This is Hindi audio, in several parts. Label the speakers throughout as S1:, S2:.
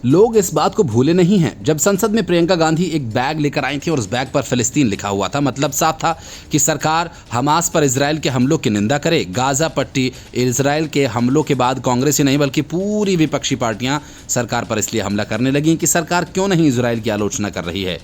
S1: लोग इस बात को भूले नहीं हैं। जब संसद में प्रियंका गांधी एक बैग लेकर आई थी और उस बैग पर फिलिस्तीन लिखा हुआ था, मतलब साफ था कि सरकार हमास पर इजराइल के हमलों की निंदा करे। गाजा पट्टी इजराइल के हमलों के बाद कांग्रेस ही नहीं बल्कि पूरी विपक्षी पार्टियां सरकार पर इसलिए हमला करने लगी कि सरकार क्यों नहीं इजराइल की आलोचना कर रही है।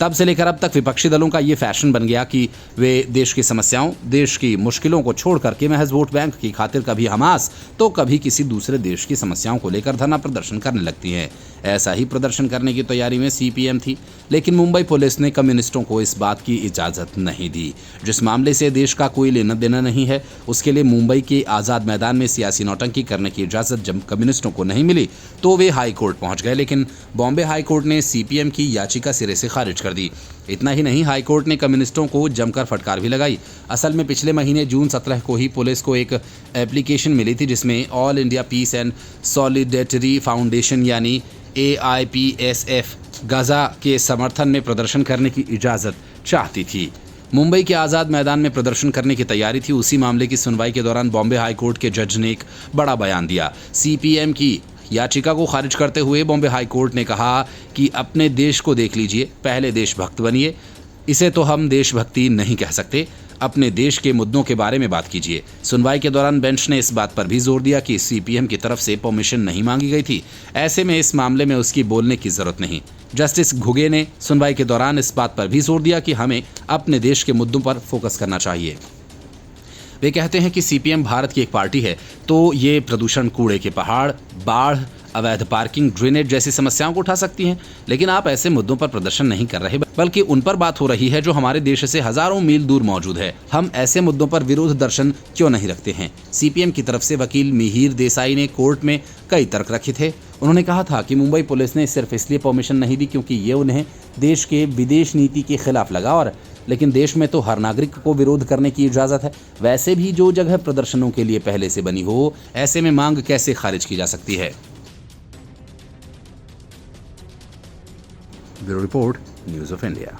S1: तब से लेकर अब तक विपक्षी दलों का ये फैशन बन गया कि वे देश की समस्याओं, देश की मुश्किलों को छोड़ करके महज वोट बैंक की खातिर कभी हमास तो कभी किसी दूसरे देश की समस्याओं को लेकर धरना प्रदर्शन करने लगती हैं। ऐसा ही प्रदर्शन करने की तैयारी में सीपीएम थी, लेकिन मुंबई पुलिस ने कम्युनिस्टों को इस बात की इजाज़त नहीं दी। जिस मामले से देश का कोई लेना देना नहीं है, उसके लिए मुंबई के आज़ाद मैदान में सियासी नौटंकी करने की इजाज़त जब कम्युनिस्टों को नहीं मिली तो वे हाई कोर्ट पहुंच गए, लेकिन बॉम्बे हाई कोर्ट ने सीपीएम की याचिका सिरे से खारिज कर दी। इतना ही नहीं, हाई कोर्ट ने कम्युनिस्टों को जमकर फटकार भी लगाई। असल में पिछले महीने जून 17 को ही पुलिस को एक एप्लीकेशन मिली थी जिसमें All India Peace and Solidarity Foundation यानी AIPSF गाजा के समर्थन में प्रदर्शन करने की इजाज़त चाहती थी। मुंबई के आज़ाद मैदान में प्रदर्शन करने की तैयारी थी। उसी मामले की सुनवाई के दौरान बॉम्बे हाई कोर्ट के जज ने एक बड़ा बयान दिया। सीपीएम की याचिका को खारिज करते हुए बॉम्बे हाई कोर्ट ने कहा कि अपने देश को देख लीजिए, पहले देशभक्त बनिए। इसे तो हम देशभक्ति नहीं कह सकते, अपने देश के मुद्दों के बारे में बात कीजिए। सुनवाई के दौरान बेंच ने इस बात पर भी जोर दिया कि सीपीएम की तरफ से परमिशन नहीं मांगी गई थी, ऐसे में इस मामले में उसकी बोलने की जरूरत नहीं। जस्टिस घुगे ने सुनवाई के दौरान इस बात पर भी जोर दिया कि हमें अपने देश के मुद्दों पर फोकस करना चाहिए। वे कहते हैं कि सीपीएम भारत की एक पार्टी है तो ये प्रदूषण, कूड़े के पहाड़, बाढ़, अवैध पार्किंग, ड्रेनेज जैसी समस्याओं को उठा सकती हैं, लेकिन आप ऐसे मुद्दों पर प्रदर्शन नहीं कर रहे बल्कि उन पर बात हो रही है जो हमारे देश से हजारों मील दूर मौजूद है। हम ऐसे मुद्दों पर विरोध दर्शन क्यों नहीं रखते हैं? सीपीएम की तरफ से वकील मिहिर देसाई ने कोर्ट में कई तर्क रखे थे। उन्होंने कहा था कि मुंबई पुलिस ने सिर्फ इसलिए परमिशन नहीं दी क्योंकि ये उन्हें देश के विदेश नीति के खिलाफ लगा, और लेकिन देश में तो हर नागरिक को विरोध करने की इजाज़त है। वैसे भी जो जगह प्रदर्शनों के लिए पहले से बनी हो, ऐसे में मांग कैसे खारिज की जा सकती है? Bureau report, news of India.